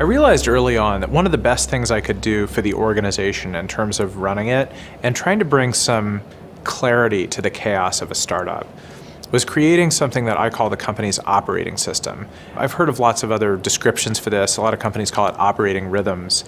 I realized early on that one of the best things I could do for the organization in terms of running it and trying to bring some clarity to the chaos of a startup was creating something that I call the company's operating system. I've heard of lots of other descriptions for this. A lot of companies call it operating rhythms.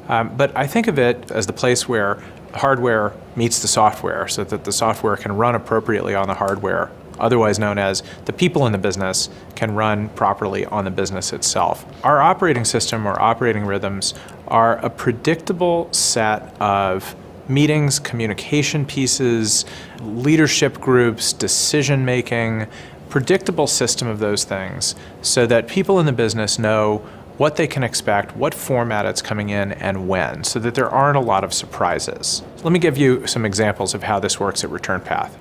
But I think of it as the place where hardware meets the software so that the software can run appropriately on the hardware, otherwise known as the people in the business can run properly on the business itself. Our operating system or operating rhythms are a predictable set of meetings, communication pieces, leadership groups, decision making, predictable system of those things so that people in the business know what they can expect, what format it's coming in, and when, so that there aren't a lot of surprises. Let me give you some examples of how this works at Return Path.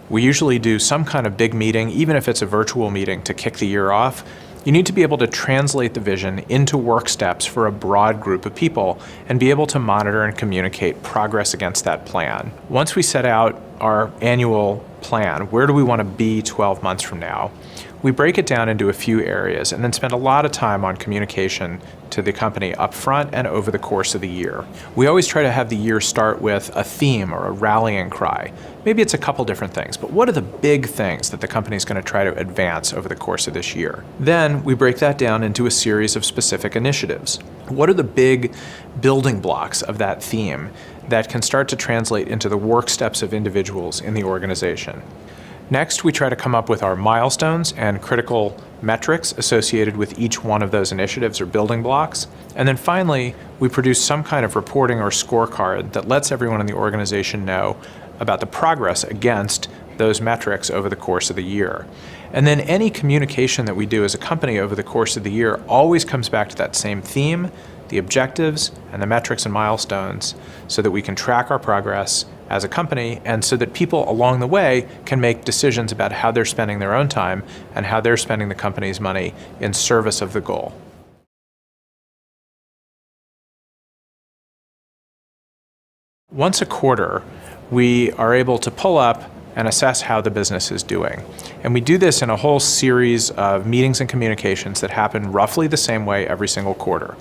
We usually do some kind of big meeting, even if it's a virtual meeting, to kick the year off. You need to be able to translate the vision into work steps for a broad group of people and be able to monitor and communicate progress against that plan. Once we set out our annual plan, where do we want to be 12 months from now? We break it down into a few areas and then spend a lot of time on communication to the company up front and over the course of the year. We always try to have the year start with a theme or a rallying cry. Maybe it's a couple different things, but what are the big things that the company is going to try to advance over the course of this year? Then we break that down into a series of specific initiatives. What are the big building blocks of that theme that can start to translate into the work steps of individuals in the organization? Next, we try to come up with our milestones and critical metrics associated with each one of those initiatives or building blocks. And then finally, we produce some kind of reporting or scorecard that lets everyone in the organization know about the progress against those metrics over the course of the year. And then any communication that we do as a company over the course of the year always comes back to that same theme, the objectives and the metrics and milestones, so that we can track our progress as a company and so that people along the way can make decisions about how they're spending their own time and how they're spending the company's money in service of the goal. Once a quarter, we are able to pull up and assess how the business is doing. And we do this in a whole series of meetings and communications that happen roughly the same way every single quarter.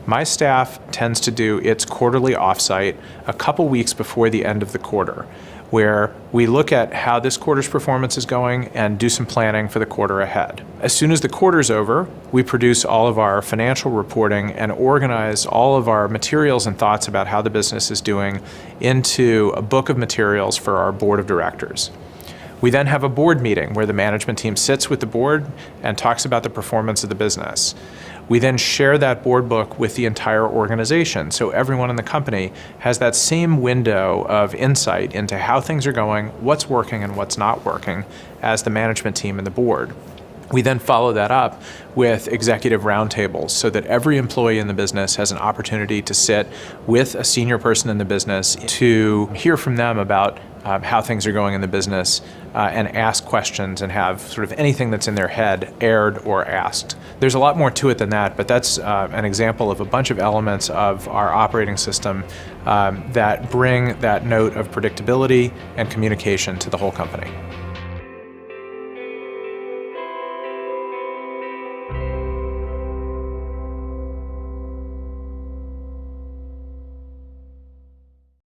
My staff tends to do its quarterly offsite a couple weeks before the end of the quarter, where we look at how this quarter's performance is going and do some planning for the quarter ahead. As soon as the quarter's over, we produce all of our financial reporting and organize all of our materials and thoughts about how the business is doing into a book of materials for our board of directors. We then have a board meeting where the management team sits with the board and talks about the performance of the business. We then share that board book with the entire organization, so everyone in the company has that same window of insight into how things are going, what's working and what's not working as the management team and the board. We then follow that up with executive roundtables so that every employee in the business has an opportunity to sit with a senior person in the business to hear from them about how things are going in the business and ask questions and have sort of anything that's in their head aired or asked. There's a lot more to it than that, but that's an example of a bunch of elements of our operating system that bring that note of predictability and communication to the whole company.